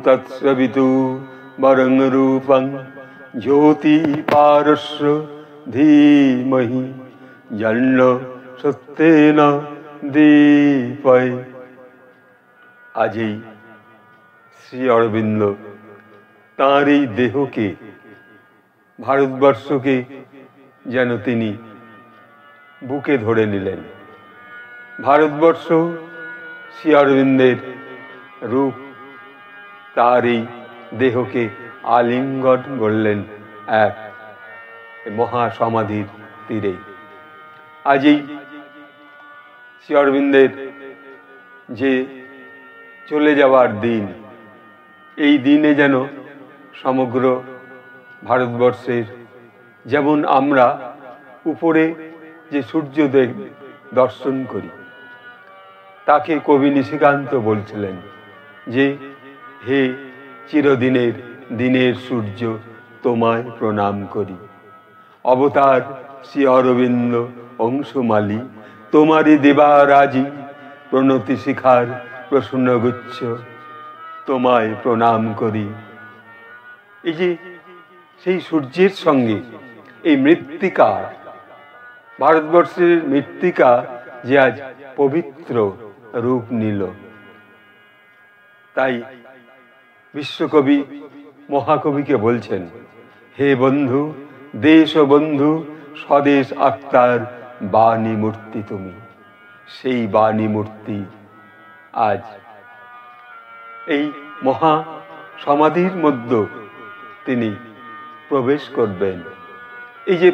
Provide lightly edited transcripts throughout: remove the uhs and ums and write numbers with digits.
তৎসবিতু বরং রূপং জ্যোতি পারস্য ধীমহি জন্য সত্যেন দীপয়। আজই শ্রী অরবিন্দ তাঁর এই দেহকে, ভারতবর্ষকে যেন তিনি বুকে ধরে নিলেন। ভারতবর্ষ শ্রী অরবিন্দের রূপ, তার এই দেহকে আলিঙ্গন করলেন এক মহাসমাধির তীরে। আজই শ্রী অরবিন্দের যে চলে যাওয়ার দিন, এই দিনে যেন সমগ্র ভারতবর্ষের, যেমন আমরা উপরে যে সূর্যোদয় দর্শন করি, তাকে কবি নিশিকান্ত বলছিলেন যে হে চিরদিনের দিনের সূর্য, তোমায় প্রণাম করি। অবতার শ্রী অরবিন্দ অংশমালী, তোমারই দেবারাজি প্রণতি শিখার প্রসন্নগুচ্ছ, তোমায় প্রণাম করি। এই যে সেই সূর্যের সঙ্গে এই মৃত্তিকা, ভারতবর্ষের মৃত্তিকা যে আজ পবিত্র রূপ নিল, তাই বিশ্বকবি মহাকবিকে বলছেন, হে বন্ধু, দেশ বন্ধু, স্বদেশ আত্মার বাণী মূর্তি তুমি। সেই বাণী মূর্তি আজ এই মহা সমাধির মধ্যে তিনি প্রবেশ করবেন। এই যে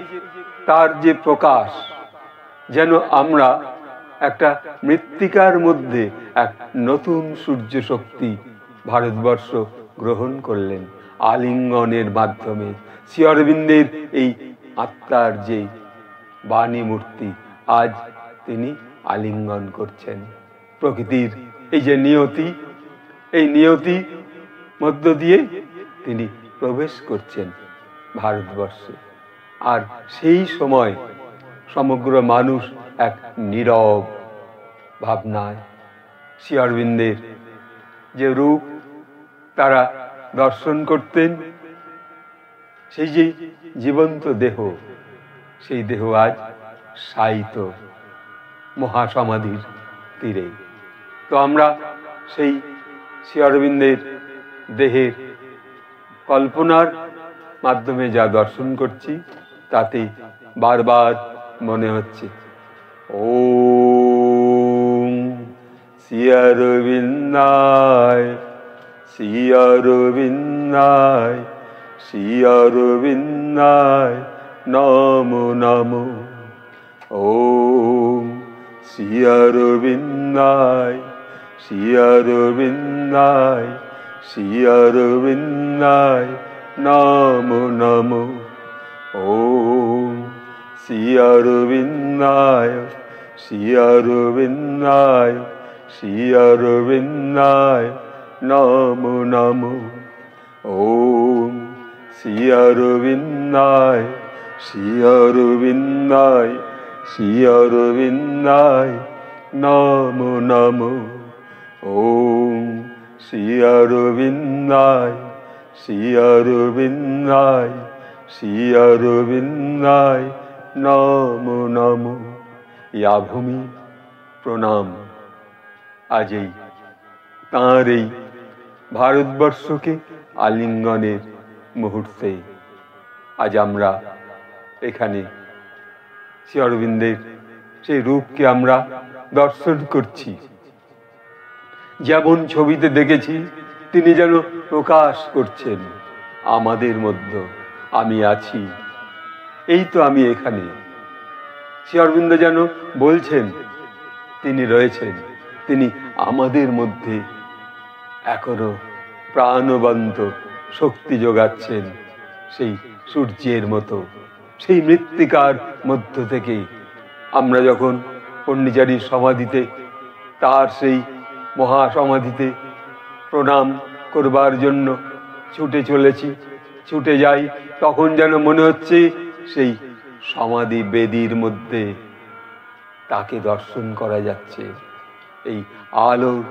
তার যে প্রকাশ, যেন আমরা একটা মৃত্তিকার মধ্যে এক নতুন সূর্য শক্তি ভারতবর্ষ গ্রহণ করলেন আলিঙ্গনের মাধ্যমে। শ্রী অরবিন্দের এই আত্মার যে বাণী মূর্তি আজ তিনি আলিঙ্গন করছেন। প্রকৃতির এই যে নিয়তি, এই নিয়তি মধ্য দিয়ে তিনি প্রবেশ করছেন ভারতবর্ষে। আর সেই সময় সমগ্র মানুষ এক নীরব ভাবনায় শ্রী অরবিন্দের যে রূপ তারা দর্শন করতেন, সেই যে জীবন্ত দেহ, সেই দেহ আজ শায়িত মহাসমাধির তীরে। তো আমরা সেই শ্রী অরবিন্দের দেহের কল্পনার মাধ্যমে যা দর্শন করছি, তাতে বারবার মনে হচ্ছে ওম শ্রী অরবিন্দায়, শ্রী অরবিন্দায়, শ্রী অরবিন্দায় নমো নমো। ওম শ্রী অরবিন্দায়, শ্রী অরবিন্দায়, শ্রী অরবিন্দায় নমো নমো। ওম শ্রী অরবিন্দায়, শ্রী অরবিন্দায়, শ্রী অরবিন্দায় নমো নমো। ওম শ্রী অরবিন্দায়, শ্রী অরবিন্দায়, শ্রী অরবিন্দায় নমো নমো। ওম শ্রী অরবিন্দায়, শ্রী অরবিন্দায়, শ্রী অরবিন্দায় নমো নমো। ইয়া ভূমি প্রণাম। আজই তাঁর এই ভারতবর্ষকে আলিঙ্গনের মুহূর্তে আজ আমরা এখানে শ্রী অরবিন্দের সেই রূপকে আমরা দর্শন করছি। যেমন ছবিতে দেখেছি, তিনি যেন প্রকাশ করছেন আমাদের মধ্যে, আমি আছি, এই তো আমি এখানে। শ্রী অরবিন্দ যেন বলছেন তিনি রয়েছেন, তিনি আমাদের মধ্যে এখনো প্রাণবন্ত শক্তি যোগাচ্ছেন, সেই সূর্যের মতো। সেই মৃত্তিকার মধ্য থেকে আমরা যখন পণ্ডিচারীর সমাধিতে, তার সেই মহাসমাধিতে প্রণাম করবার জন্য ছুটে চলেছি, ছুটে যাই, তখন যেন মনে হচ্ছে সেই সমাধি বেদির মধ্যে তাকে দর্শন করা যাচ্ছে। এই আলোর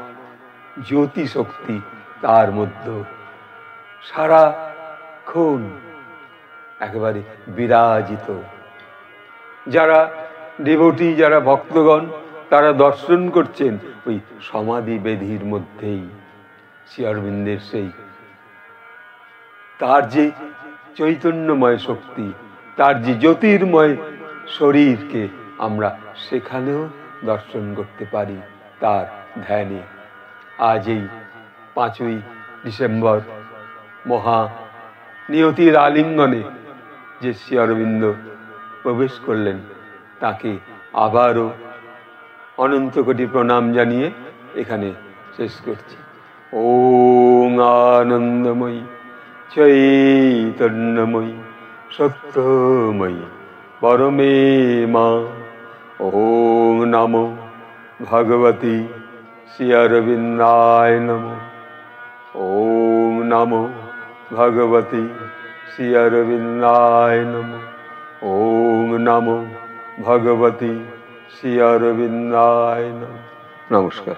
জ্যোতি শক্তি তার মধ্যে সারাক্ষণ একেবারে বিরাজিত। যারা ডিভোটি, যারা ভক্তগণ, তারা দর্শন করছেন ওই সমাধি বেদির মধ্যেই শ্রী অরবিন্দের সেই তার যে চৈতন্যময় শক্তি, তার যে জ্যোতির্ময় শরীরকে আমরা সেখানেও দর্শন করতে পারি তার ধ্যানে। আজ এই 5ই ডিসেম্বর মহা নিয়তির আলিঙ্গনে যে শ্রী অরবিন্দ প্রবেশ করলেন, তাকে আবারও অনন্ত কোটি প্রণাম জানিয়ে এখানে শেষ করছি। ওং আনন্দময়ী চৈতন্যময়ী সত্যময়ী পরমে মা। ওং নমো ভগবতী শ্রী অরবিন্দায় নমঃ। ওং নমো ভগবতী শ্রী অরবিন্দায় নমঃ। ওং নমো ভগবতী শ্রী অরবিন্দায় নমঃ। নমস্কার।